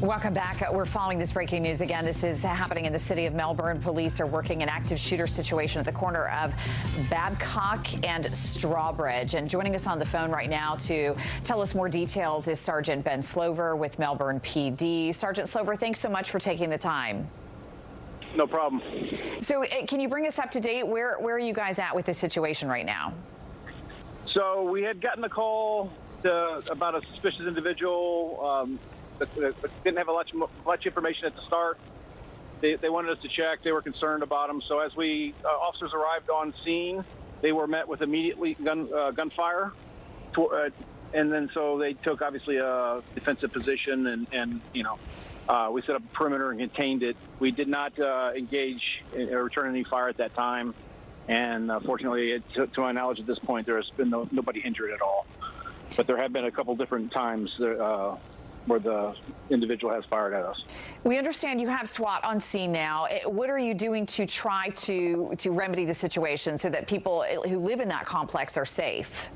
Welcome back. We're following this breaking news again. This is happening in the city of Melbourne. Police are working an active shooter situation at the corner of Babcock and Strawbridge. And joining us on the phone right now to tell us more details is Sergeant Ben Slover with Melbourne PD. Sergeant Slover, thanks so much for taking the time. No problem. So can you bring us up to date? Where are you guys at with this situation right now? So we had gotten a call about a suspicious individual. But didn't have much information at the start. They wanted us to check. They were concerned about him. So as officers arrived on scene, they were met with immediately gunfire, and then so they took obviously a defensive position, and we set up a perimeter and contained it. We did not engage or return any fire at that time, and fortunately, to my knowledge at this point, there has been nobody injured at all. But there have been a couple different times where the individual has fired at us. We understand you have SWAT on scene now. What are you doing to try to remedy the situation so that people who live in that complex are safe?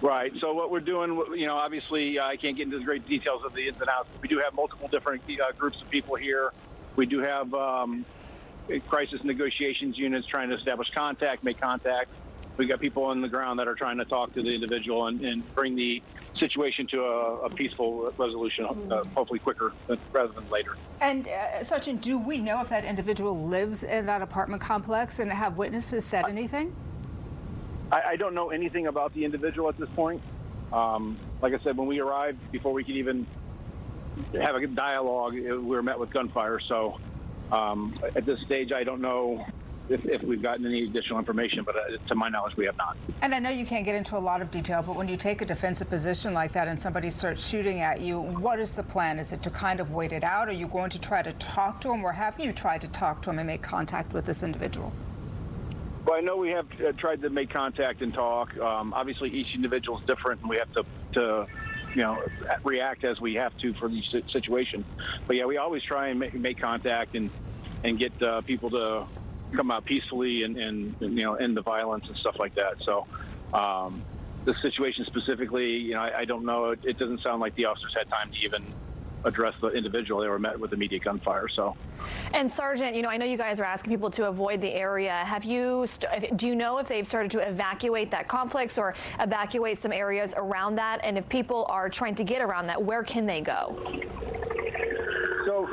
Right. So what we're doing, obviously I can't get into the great details of the ins and outs. We do have multiple different groups of people here. We do have crisis negotiations units trying to establish contact, make contact. We've got people on the ground that are trying to talk to the individual and bring the situation to a peaceful resolution, hopefully quicker rather than later. And Sergeant, do we know if that individual lives in that apartment complex, and have witnesses said anything? I don't know anything about the individual at this point. Like I said, when we arrived, before we could even have a dialogue, we were met with gunfire. So at this stage, I don't know if we've gotten any additional information, but to my knowledge, we have not. And I know you can't get into a lot of detail, but when you take a defensive position like that and somebody starts shooting at you, what is the plan? Is it to kind of wait it out? Are you going to try to talk to him, or have you tried to talk to him and make contact with this individual? Well, I know we have tried to make contact and talk. Obviously, each individual is different, and we have to react as we have to for each situation. But yeah, we always try and make contact and get people to come out peacefully and end the violence and stuff like that. So the situation specifically, I don't know. It doesn't sound like the officers had time to even address the individual. They were met with immediate gunfire. So. And Sergeant, I know you guys are asking people to avoid the area. Do you know if they've started to evacuate that complex or evacuate some areas around that? And if people are trying to get around that, where can they go? So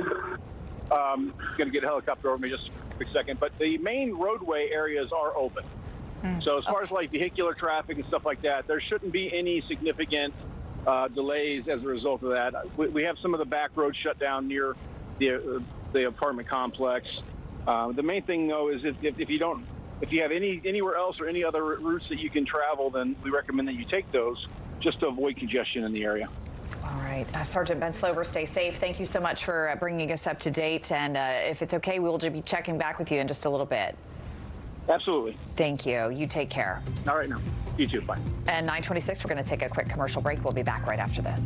I'm going to get a helicopter over me just a quick second, but the main roadway areas are open. So as far as like vehicular traffic and stuff like that, there shouldn't be any significant delays as a result of that. We have some of the back roads shut down near the apartment complex. The main thing though is if you have anywhere else or any other routes that you can travel, then we recommend that you take those just to avoid congestion in the area. All right. Sergeant Ben Slover, stay safe. Thank you so much for bringing us up to date. And if it's okay, we'll just be checking back with you in just a little bit. Absolutely. Thank you. You take care. All right, now. You too. Bye. And 9:26, we're going to take a quick commercial break. We'll be back right after this.